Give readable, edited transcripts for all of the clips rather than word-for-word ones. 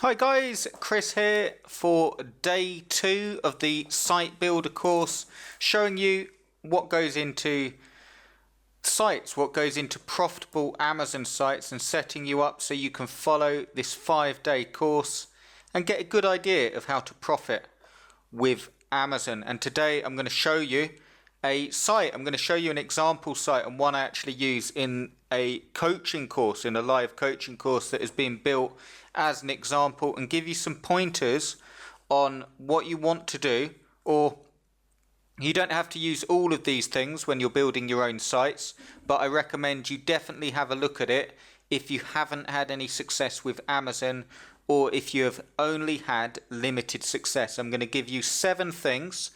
Hi guys, Chris here for day 2 of the site builder course, showing you what goes into sites, what goes into profitable Amazon sites, and setting you up so you can follow this 5-day course and get a good idea of how to profit with Amazon. And today I'm going to show you a site. I'm going to show you an example site and one I actually use in a coaching course, in a live coaching course that has been built as an example, and give you some pointers on what you want to do. Or you don't have to use all of these things when you're building your own sites, but I recommend you definitely have a look at it if you haven't had any success with Amazon, or if you have only had limited success. I'm going to give you 7 things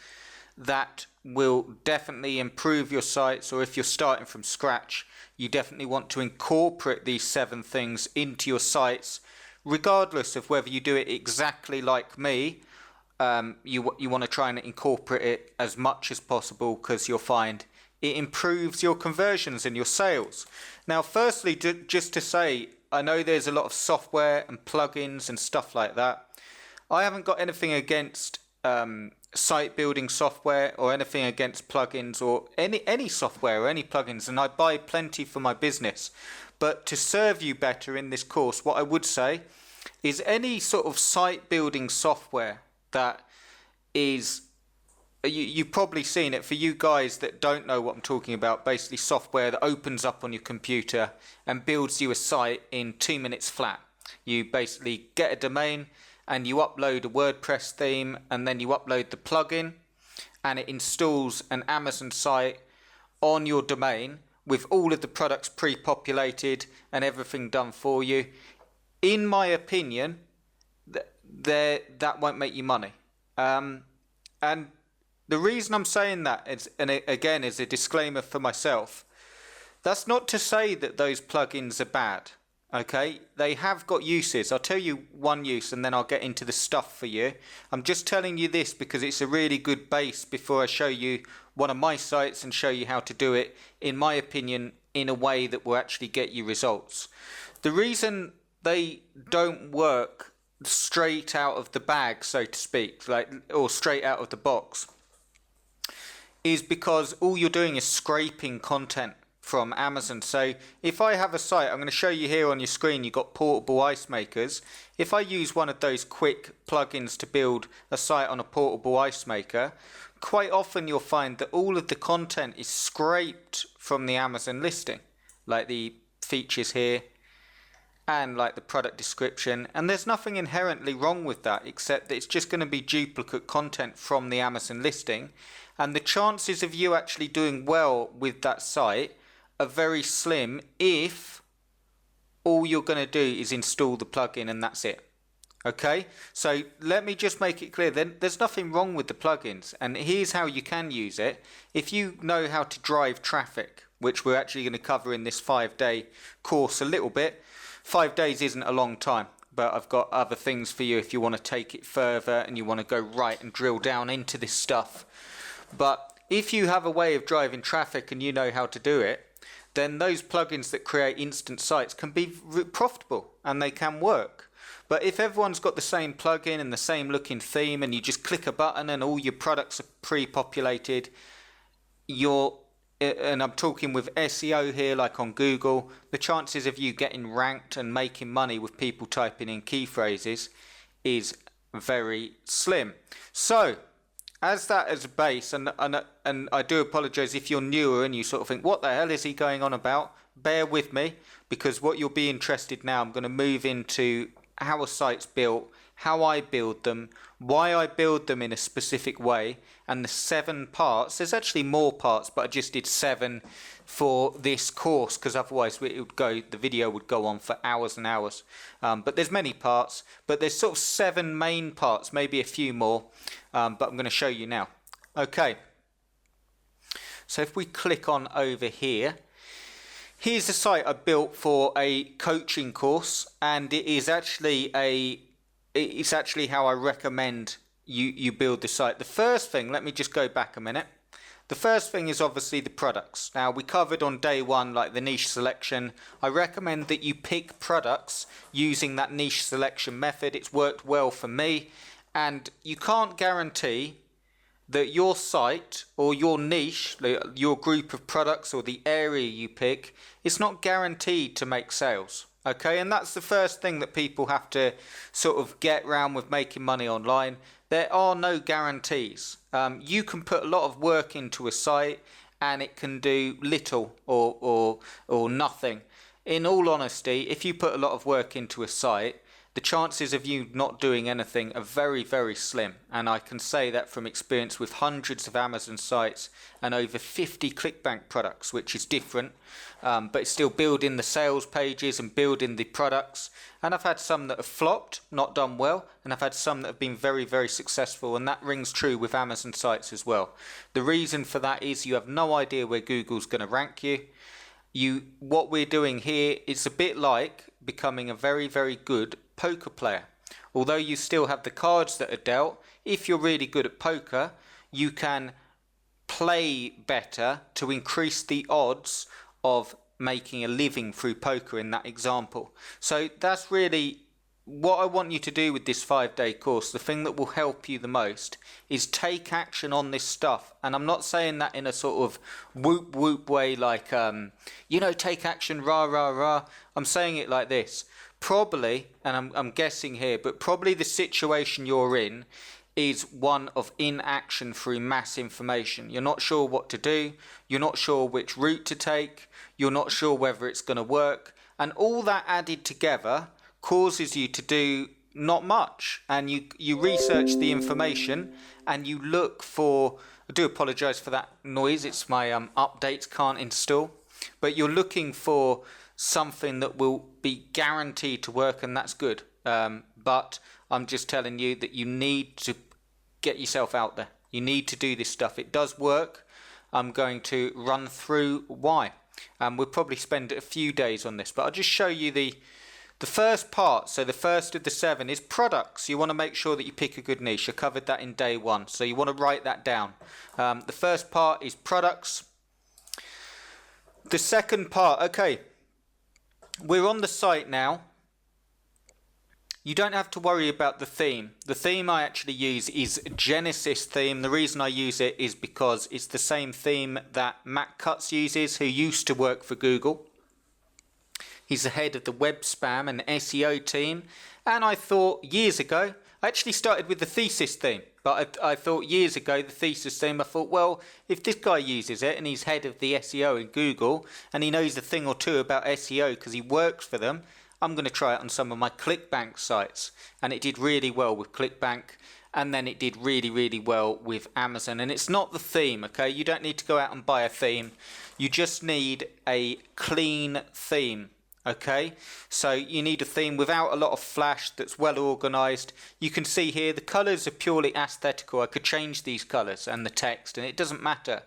that will definitely improve your sites, or if you're starting from scratch, you definitely want to incorporate these 7 things into your sites, regardless of whether you do it exactly like me. You want to try and incorporate it as much as possible, because you'll find it improves your conversions and your sales. Now, firstly, just to say, I know there's a lot of software and plugins and stuff like that. I haven't got anything against site building software or anything against plugins or any software or any plugins, and I buy plenty for my business. But to serve you better in this course, what I would say is any sort of site building software that is, you've probably seen it. For you guys that don't know what I'm talking about, basically software that opens up on your computer and builds you a site in 2 minutes flat. You basically get a domain and you upload a WordPress theme, and then you upload the plugin, and it installs an Amazon site on your domain with all of the products pre-populated and everything done for you. In my opinion, that won't make you money. And the reason I'm saying that is, and again, is a disclaimer for myself, that's not to say that those plugins are bad. Okay, they have got uses. I'll tell you one use and then I'll get into the stuff for you. I'm just telling you this because it's a really good base before I show you one of my sites and show you how to do it, in my opinion, in a way that will actually get you results. The reason they don't work straight out of the bag, so to speak, or straight out of the box, is because all you're doing is scraping content from Amazon. So if I have a site, I'm going to show you here on your screen, you've got portable ice makers. If I use one of those quick plugins to build a site on a portable ice maker, quite often you'll find that all of the content is scraped from the Amazon listing, like the features here and like the product description, and there's nothing inherently wrong with that, except that it's just going to be duplicate content from the Amazon listing, and the chances of you actually doing well with that site are very slim if all you're going to do is install the plugin and that's it. Okay, so let me just make it clear, then there's nothing wrong with the plugins, and here's how you can use it. If you know how to drive traffic, which we're actually going to cover in this 5-day course a little bit. 5 days isn't a long time, but I've got other things for you if you want to take it further and you want to go right and drill down into this stuff. But if you have a way of driving traffic and you know how to do it, then those plugins that create instant sites can be profitable and they can work. But if everyone's got the same plugin and the same looking theme, and you just click a button and all your products are pre-populated, and I'm talking with SEO here, like on Google, the chances of you getting ranked and making money with people typing in key phrases is very slim. So as that as a base, and I do apologize if you're newer and you sort of think, what the hell is he going on about? Bear with me, because what you'll be interested now, I'm going to move into how a site's built, how I build them, why I build them in a specific way, and the 7 parts. There's actually more parts, but I just did 7 for this course, because otherwise the video would go on for hours and hours. But there's many parts, but there's sort of 7 main parts, maybe a few more, but I'm going to show you now. Okay, so if we click on over here, here's a site I built for a coaching course, and it is actually it's actually how I recommend you build the site. The first thing, let me just go back a minute. The first thing is obviously the products. Now, we covered on day one like the niche selection. I recommend that you pick products using that niche selection method. It's worked well for me, and you can't guarantee that your site or your niche, your group of products or the area you pick, it's not guaranteed to make sales. Okay, and that's the first thing that people have to sort of get round with making money online. There are no guarantees. You can put a lot of work into a site and it can do little or nothing. In all honesty, if you put a lot of work into a site, the chances of you not doing anything are very, very slim. And I can say that from experience with hundreds of Amazon sites and over 50 ClickBank products, which is different, but it's still building the sales pages and building the products. And I've had some that have flopped, not done well, and I've had some that have been very, very successful, and that rings true with Amazon sites as well. The reason for that is you have no idea where Google's going to rank you. What we're doing here is a bit like becoming a very, very good poker player. Although you still have the cards that are dealt, if you're really good at poker, you can play better to increase the odds of making a living through poker in that example. So that's really what I want you to do with this 5-day course. The thing that will help you the most is take action on this stuff. And I'm not saying that in a sort of whoop whoop way like, take action, rah, rah, rah. I'm saying it like this. Probably, and I'm guessing here, but probably the situation you're in is one of inaction through mass information. You're not sure what to do. You're not sure which route to take. You're not sure whether it's going to work. And all that added together causes you to do not much. And you research the information and you look for... I do apologise for that noise. It's my updates can't install. But you're looking for something that will be guaranteed to work, and that's good. But I'm just telling you that you need to get yourself out there. You need to do this stuff. It does work. I'm going to run through why. We'll probably spend a few days on this, but I'll just show you the first part. So the first of the 7 is products. You want to make sure that you pick a good niche. I covered that in day 1, so you want to write that down. The first part is products. The second part, okay, we're on the site now. You don't have to worry about the theme. The theme I actually use is Genesis theme. The reason I use it is because it's the same theme that Matt Cutts uses, who used to work for Google. He's the head of the web spam and SEO team. And I thought years ago, I actually started with the thesis theme. But I thought years ago, the thesis theme, I thought, well, if this guy uses it and he's head of the SEO in Google and he knows a thing or two about SEO because he works for them, I'm going to try it on some of my ClickBank sites. And it did really well with ClickBank. And then it did really, really well with Amazon. And it's not the theme, okay? You don't need to go out and buy a theme. You just need a clean theme. Okay, so you need a theme without a lot of flash, that's well organized. You can see here the colors are purely aesthetical. I could change these colors and the text and it doesn't matter.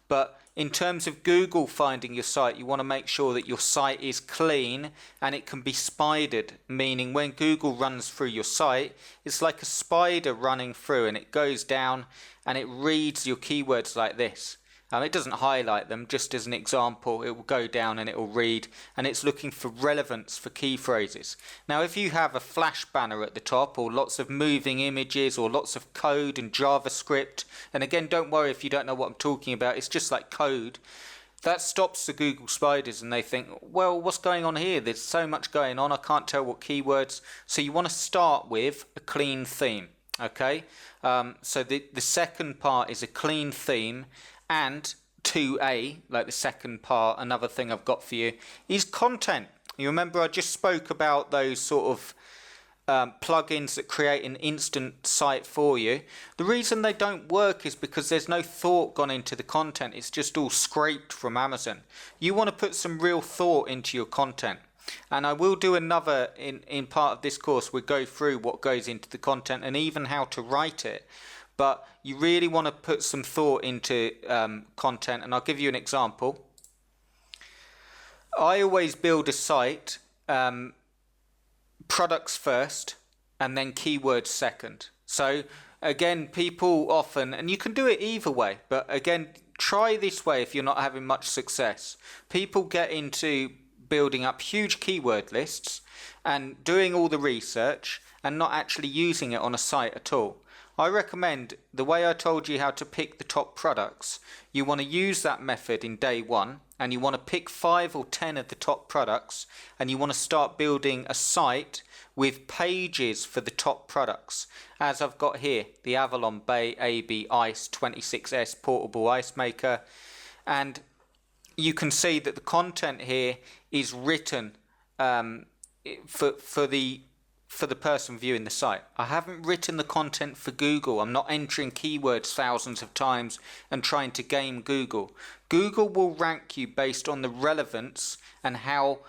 But in terms of Google finding your site, you want to make sure that your site is clean and it can be spidered, meaning when Google runs through your site, it's like a spider running through, and it goes down and it reads your keywords like this. It doesn't highlight them, just as an example. It will go down and it will read, and it's looking for relevance for key phrases. Now, if you have a flash banner at the top, or lots of moving images, or lots of code and JavaScript, and again, don't worry if you don't know what I'm talking about, it's just like code, that stops the Google spiders and they think, well, what's going on here? There's so much going on, I can't tell what keywords. So you want to start with a clean theme, okay? So the second part is a clean theme. And 2A, like the second part, another thing I've got for you, is content. You remember I just spoke about those sort of plugins that create an instant site for you. The reason they don't work is because there's no thought gone into the content. It's just all scraped from Amazon. You want to put some real thought into your content. And I will do another, in part of this course, we'll go through what goes into the content and even how to write it. But you really want to put some thought into content, and I'll give you an example. I always build a site, products first, and then keywords second. So Again, people often, and you can do it either way, but again, try this way if you're not having much success. People get into building up huge keyword lists and doing all the research and not actually using it on a site at all. I recommend the way I told you how to pick the top products. You want to use that method in day one, and you want to pick 5 or 10 of the top products, and you want to start building a site with pages for the top products. As I've got here, the Avalon Bay AB Ice 26S portable ice maker, and you can see that the content here is written for the person viewing the site. I haven't written the content for Google. I'm not entering keywords thousands of times and trying to game Google. Google will rank you based on the relevance and how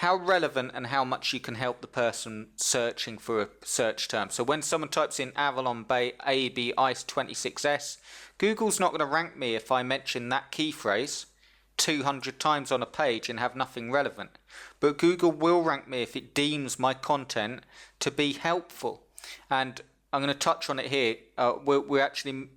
relevant and how much you can help the person searching for a search term. So when someone types in Avalon Bay AB Ice 26S, Google's not going to rank me if I mention that key phrase 200 times on a page and have nothing relevant. But Google will rank me if it deems my content to be helpful. And I'm going to touch on it here. We're actually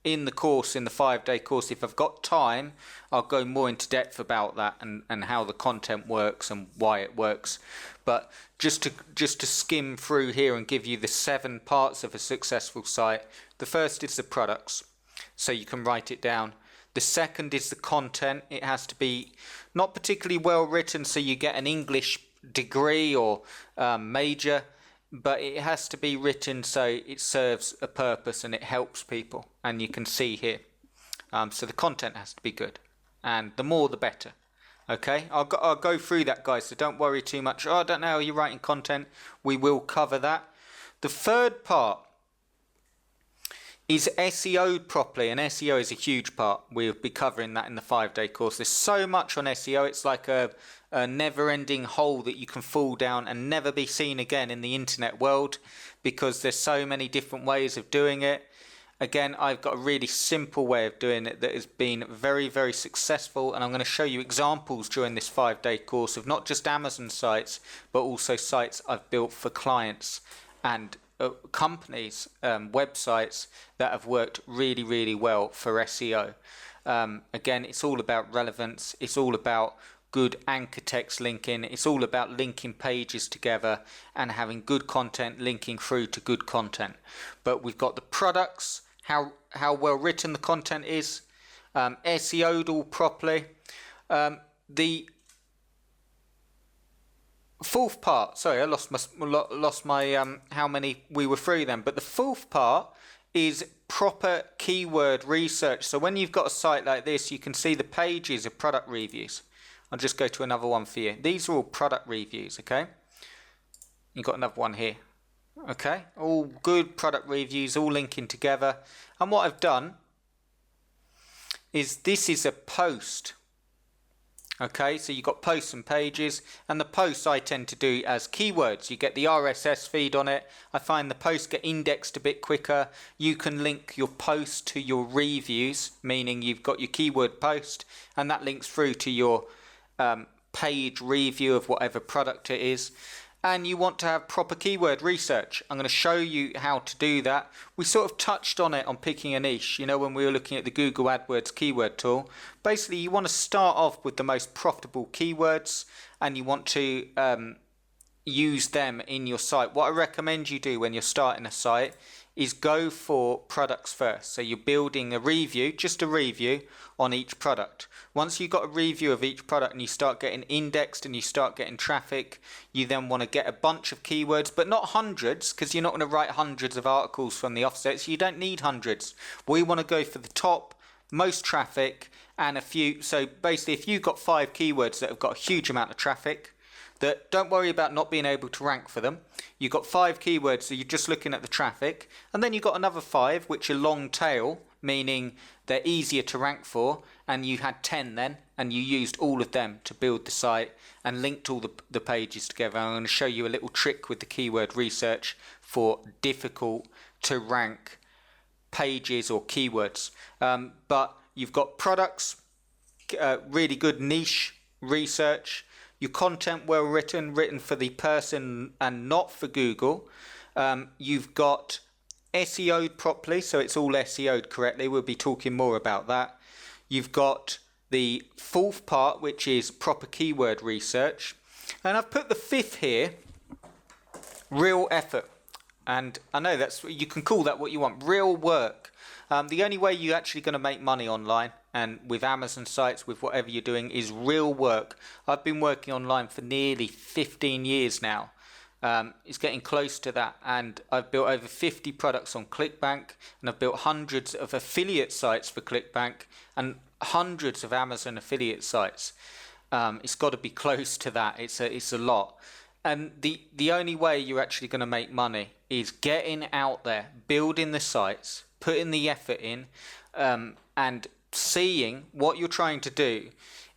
in the course, in the 5-day course. If I've got time, I'll go more into depth about that and how the content works and why it works. But just to skim through here and give you the 7 parts of a successful site. The first is the products, so you can write it down. The second is the content. It has to be not particularly well written so you get an English degree or major, but it has to be written so it serves a purpose and it helps people. And you can see here. So the content has to be good, and the more the better. Okay, I'll go through that, guys, so don't worry too much. Oh, I don't know how you're writing content. We will cover that. The third part is SEO'd properly, and SEO is a huge part. We'll be covering that in the 5-day course. There's so much on SEO. It's like a never-ending hole that you can fall down and never be seen again in the internet world, because there's so many different ways of doing it. Again, I've got a really simple way of doing it that has been very, very successful, and I'm going to show you examples during this 5-day course of not just Amazon sites, but also sites I've built for clients and companies, websites that have worked really, really well for SEO. Again, it's all about relevance. It's all about good anchor text linking. It's all about linking pages together and having good content linking through to good content. But we've got the products, how well written the content is, SEO'd all properly. The fourth part, sorry, I lost my how many we were through then, but the fourth part is proper keyword research. So when you've got a site like this, you can see the pages of product reviews. I'll just go to another one for you. These are all product reviews, okay? You've got another one here, okay? All good product reviews, all linking together. And what I've done is this is a post. Okay, so you've got posts and pages, and the posts I tend to do as keywords. You get the RSS feed on it. I find the posts get indexed a bit quicker. You can link your post to your reviews, meaning you've got your keyword post, and that links through to your page review of whatever product it is. And you want to have proper keyword research. I'm going to show you how to do that. We sort of touched on it on picking a niche, you know, when we were looking at the Google AdWords keyword tool. Basically, you want to start off with the most profitable keywords, and you want to use them in your site. What I recommend you do when you're starting a site is go for products first. So you're building a review, just a review on each product. Once you've got a review of each product and you start getting indexed and you start getting traffic, you then want to get a bunch of keywords, but not hundreds, because you're not going to write hundreds of articles from the offset, so you don't need hundreds. We want to go for the top, most traffic, and a few. So basically, if you've got 5 keywords that have got a huge amount of traffic, that don't worry about not being able to rank for them. You've got 5 keywords, so you're just looking at the traffic, and then you've got another 5 which are long tail, meaning they're easier to rank for, and you had 10 then, and you used all of them to build the site and linked all the pages together. I'm going to show you a little trick with the keyword research for difficult to rank pages or keywords. But you've got products, really good niche research, your content well written for the person and not for Google. You've got SEO'd properly, so it's all SEO'd correctly. We'll be talking more about that. You've got the fourth part, which is proper keyword research. And I've put the fifth here, real effort. And I know you can call that what you want, real work. The only way you're actually going to make money online and with Amazon sites, with whatever you're doing, is real work. I've been working online for nearly 15 years now. It's getting close to that, and I've built over 50 products on ClickBank, and I've built hundreds of affiliate sites for ClickBank and hundreds of Amazon affiliate sites. It's got to be close to that. It's a lot. And the only way you're actually going to make money is getting out there, building the sites, putting the effort in, and seeing what you're trying to do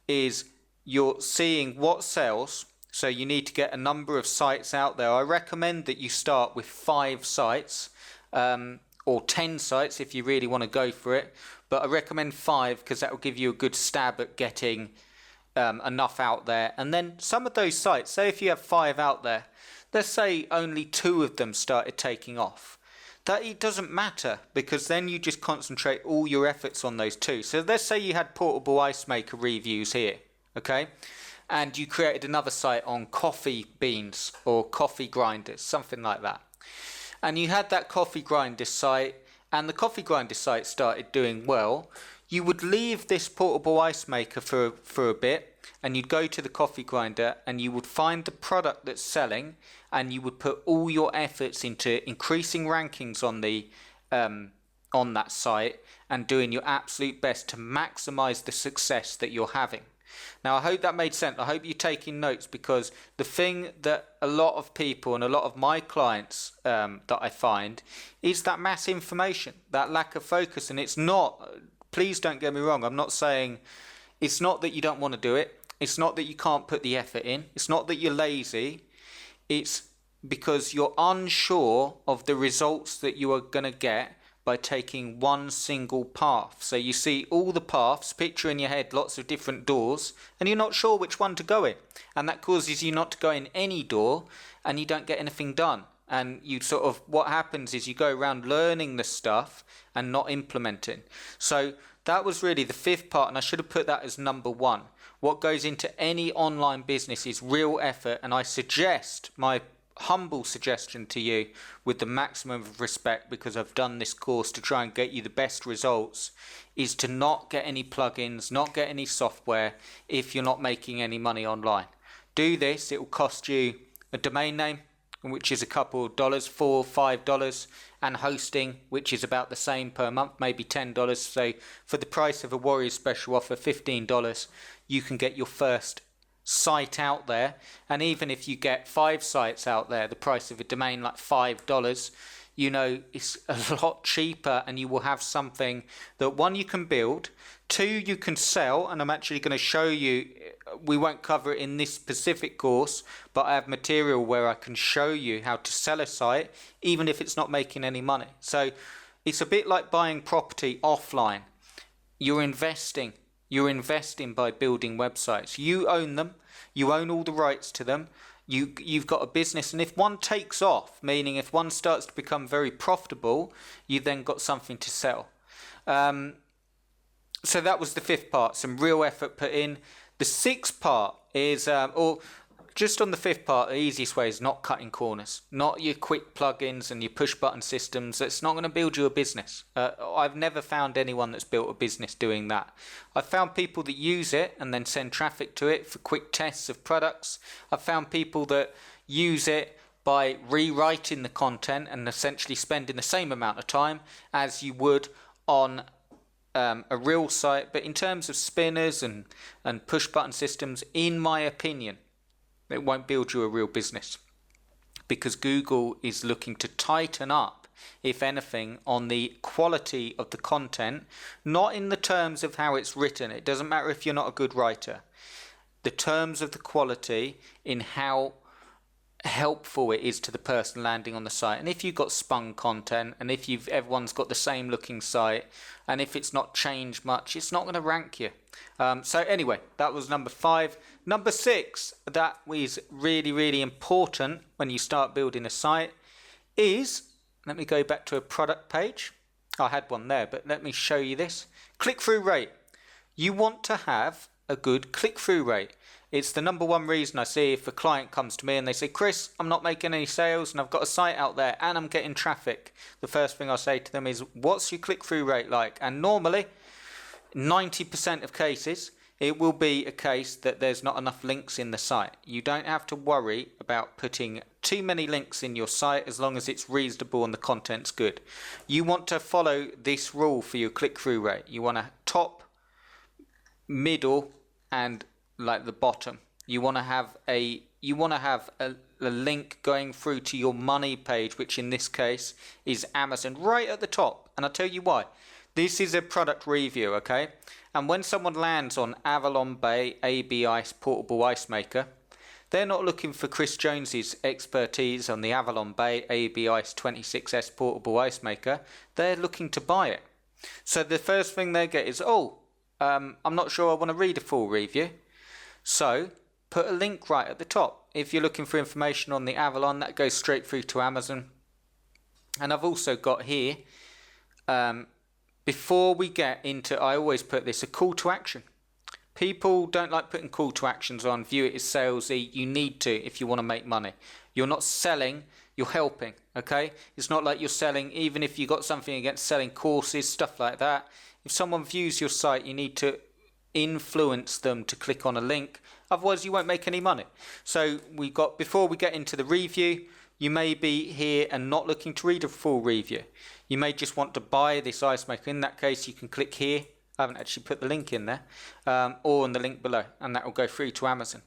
is you're seeing what sells. So you need to get a number of sites out there. I recommend that you start with 5 sites or 10 sites if you really want to go for it. But I recommend 5 because that will give you a good stab at getting enough out there. And then some of those sites, say if you have 5 out there, let's say only 2 of them started taking off. That it doesn't matter, because then you just concentrate all your efforts on those 2. So let's say you had portable ice maker reviews here, okay? And you created another site on coffee beans or coffee grinders, something like that. And you had that coffee grinder site, and the coffee grinder site started doing well. You would leave this portable ice maker for a bit, and you'd go to the coffee grinder and you would find the product that's selling, and you would put all your efforts into increasing rankings on that site and doing your absolute best to maximize the success that you're having. Now, I hope that made sense. I hope you're taking notes, because the thing that a lot of people and a lot of my clients that I find is that mass information, that lack of focus. And it's not, please don't get me wrong, I'm not saying, it's not that you don't want to do it. It's not that you can't put the effort in. It's not that you're lazy. It's because you're unsure of the results that you are going to get by taking one single path. So you see all the paths, picture in your head lots of different doors, and you're not sure which one to go in. And that causes you not to go in any door, and you don't get anything done. And you sort of, what happens is you go around learning the stuff and not implementing. So that was really the 5th part, and I should have put that as number 1. What goes into any online business is real effort, and I suggest, my humble suggestion to you with the maximum of respect, because I've done this course to try and get you the best results, is to not get any plugins, not get any software if you're not making any money online. Do this, it will cost you a domain name, which is a couple of dollars, $4 or $5, and hosting, which is about the same per month, maybe $10. So for the price of a Warriors special offer, $15, you can get your first site out there. And even if you get 5 sites out there, the price of a domain like $5, you know, it's a lot cheaper, and you will have something that, 1, you can build, 2, you can sell. And I'm actually going to show you, we won't cover it in this specific course, but I have material where I can show you how to sell a site even if it's not making any money. So it's a bit like buying property offline. You're investing by building websites. You own them, you own all the rights to them. You've got a business, and if one takes off, meaning if one starts to become very profitable, you then got something to sell. So that was the 5th part, some real effort put in. The 6th part is, or just on the 5th part, the easiest way is not cutting corners, not your quick plugins and your push button systems. That's not going to build you a business. I've never found anyone that's built a business doing that. I've found people that use it and then send traffic to it for quick tests of products. I've found people that use it by rewriting the content and essentially spending the same amount of time as you would on a real site. But in terms of spinners and push button systems, in my opinion, it won't build you a real business, because Google is looking to tighten up, if anything, on the quality of the content, not in the terms of how it's written. It doesn't matter if you're not a good writer. The terms of the quality in how helpful it is to the person landing on the site. And if you've got spun content, and if everyone's got the same looking site, and if it's not changed much, it's not going to rank you. So anyway, that was number 5. Number 6, that is really, really important when you start building a site, is, let me go back to a product page. I had one there, but let me show you this. Click-through rate. You want to have a good click-through rate. It's the number one reason I see if a client comes to me and they say, Chris, I'm not making any sales and I've got a site out there and I'm getting traffic. The first thing I say to them is, what's your click-through rate like? And normally, 90% of cases, it will be a case that there's not enough links in the site. You don't have to worry about putting too many links in your site as long as it's reasonable and the content's good. You want to follow this rule for your click-through rate. You want a top, middle, and like the bottom. You want to have a link going through to your money page, which in this case is Amazon, right at the top. And I'll tell you why. This is a product review, okay? And when someone lands on Avalon Bay AB Ice Portable Ice Maker, they're not looking for Chris Jones's expertise on the Avalon Bay AB Ice 26S Portable Ice Maker. They're looking to buy it. So the first thing they get is, I'm not sure I want to read a full review. So put a link right at the top. If you're looking for information on the Avalon, that goes straight through to Amazon. And I've also got here, before we get into, I always put this, a call to action. People don't like putting call to actions on, view it as salesy. You need to if you want to make money. You're not selling, you're helping, okay? It's not like you're selling, even if you got something against selling courses, stuff like that. If someone views your site, you need to influence them to click on a link, otherwise you won't make any money. So we got, before we get into the review, you may be here and not looking to read a full review. You may just want to buy this ice maker. In that case, you can click here. I haven't actually put the link in there, or on the link below, and that will go through to Amazon.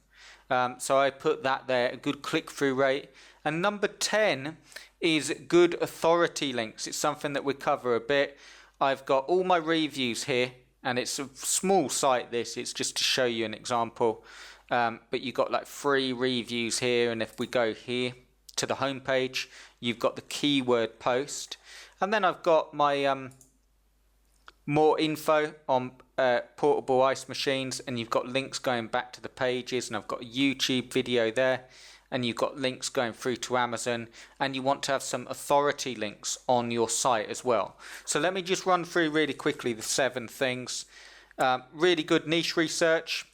So I put that there, a good click-through rate. And number 10 is good authority links. It's something that we cover a bit. I've got all my reviews here, and it's a small site, this. It's just to show you an example. But you've got like 3 reviews here, and if we go here to the home page, you've got the keyword post. And then I've got my more info on portable ice machines, and you've got links going back to the pages, and I've got a YouTube video there, and you've got links going through to Amazon, and you want to have some authority links on your site as well. So let me just run through really quickly the 7 things. Really good niche research,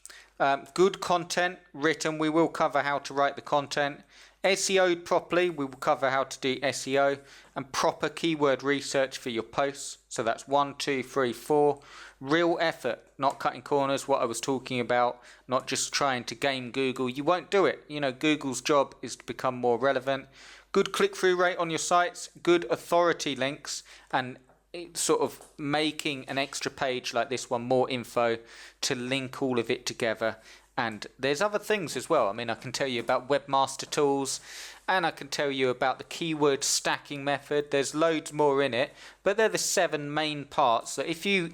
good content written. We will cover how to write the content. SEO'd properly, we will cover how to do SEO, and proper keyword research for your posts. So that's 1, 2, 3, 4. Real effort, not cutting corners, what I was talking about, not just trying to game Google. You won't do it. You know, Google's job is to become more relevant. Good click-through rate on your sites, good authority links, and sort of making an extra page like this one, more info, to link all of it together. And there's other things as well. I mean, I can tell you about webmaster tools, and I can tell you about the keyword stacking method. There's loads more in it, but they're the 7 main parts that if you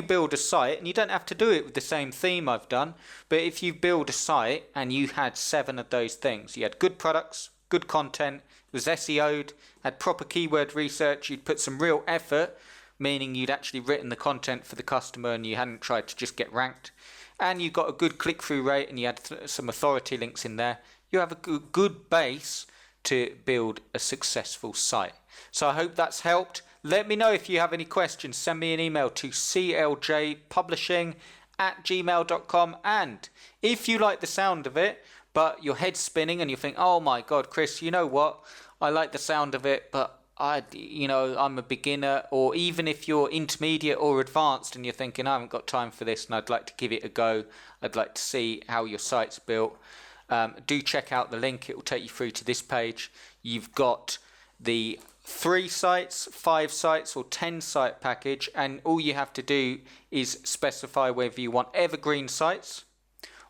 build a site, and you don't have to do it with the same theme I've done, but if you build a site and you had 7 of those things, you had good products, good content, it was SEO'd, had proper keyword research, you'd put some real effort, meaning you'd actually written the content for the customer and you hadn't tried to just get ranked, and you got a good click-through rate and you had some authority links in there, you have a good base to build a successful site. So I hope that's helped. Let me know if you have any questions. Send me an email to cljpublishing@gmail.com. And if you like the sound of it, but your head's spinning and you think, oh my God, Chris, you know what? I like the sound of it, but I'm a beginner, or even if you're intermediate or advanced and you're thinking, I haven't got time for this and I'd like to give it a go, I'd like to see how your site's built, do check out the link. It will take you through to this page. You've got the 3 sites, 5 sites or 10 site package, and all you have to do is specify whether you want evergreen sites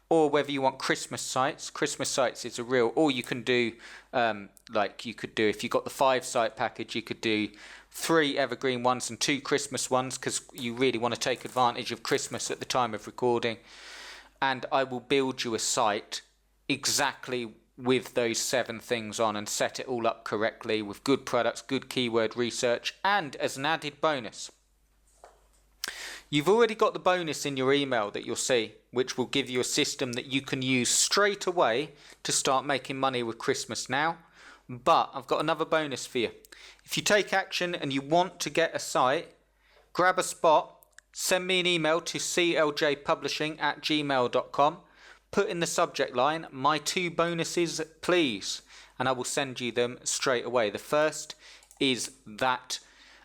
or whether you want Christmas sites. Christmas sites is a real, or you can do, if you got the 5 site package, you could do 3 evergreen ones and 2 Christmas ones, because you really want to take advantage of Christmas at the time of recording. And I will build you a site exactly with those 7 things on and set it all up correctly with good products, good keyword research, and as an added bonus, you've already got the bonus in your email that you'll see, which will give you a system that you can use straight away to start making money with Christmas now. But I've got another bonus for you. If you take action and you want to get a site, grab a spot, send me an email to cljpublishing@gmail.com. Put in the subject line, my 2 bonuses please, and I will send you them straight away. The first is that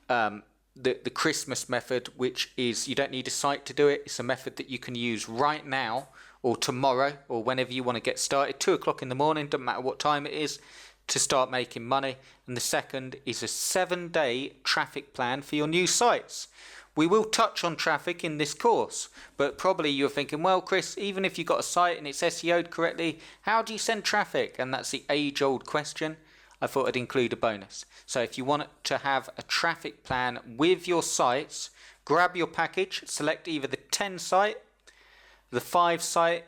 the Christmas method, which is you don't need a site to do it. It's a method that you can use right now or tomorrow or whenever you want to get started. 2 o'clock in the morning, doesn't matter what time it is, to start making money. And the second is a 7-day traffic plan for your new sites. We will touch on traffic in this course, but probably you're thinking, well, Chris, even if you've got a site and it's SEO'd correctly, how do you send traffic? And that's the age-old question. I thought I'd include a bonus. So if you want to have a traffic plan with your sites, grab your package, select either the 10 site, the 5 site,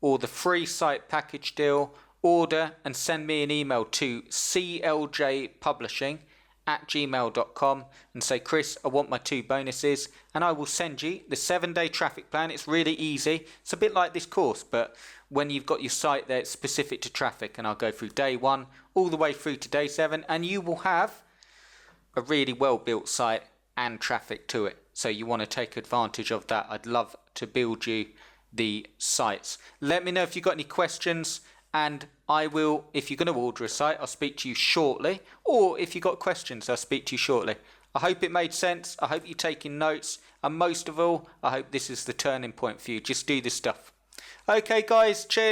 or the 3 site package deal, order and send me an email to cljpublishing@gmail.com and say, Chris, I want my 2 bonuses, and I will send you the 7-day traffic plan. It's really easy. It's a bit like this course, but when you've got your site there, it's specific to traffic, and I'll go through day 1 all the way through to day 7, and you will have a really well built site and traffic to it. So you want to take advantage of that. I'd love to build you the sites. Let me know if you've got any questions, and I will, if you're going to order a site, I'll speak to you shortly, or if you've got questions, I'll speak to you shortly. I hope it made sense. I hope you're taking notes, and most of all, I hope this is the turning point for you. Just do this stuff. Okay guys, cheers.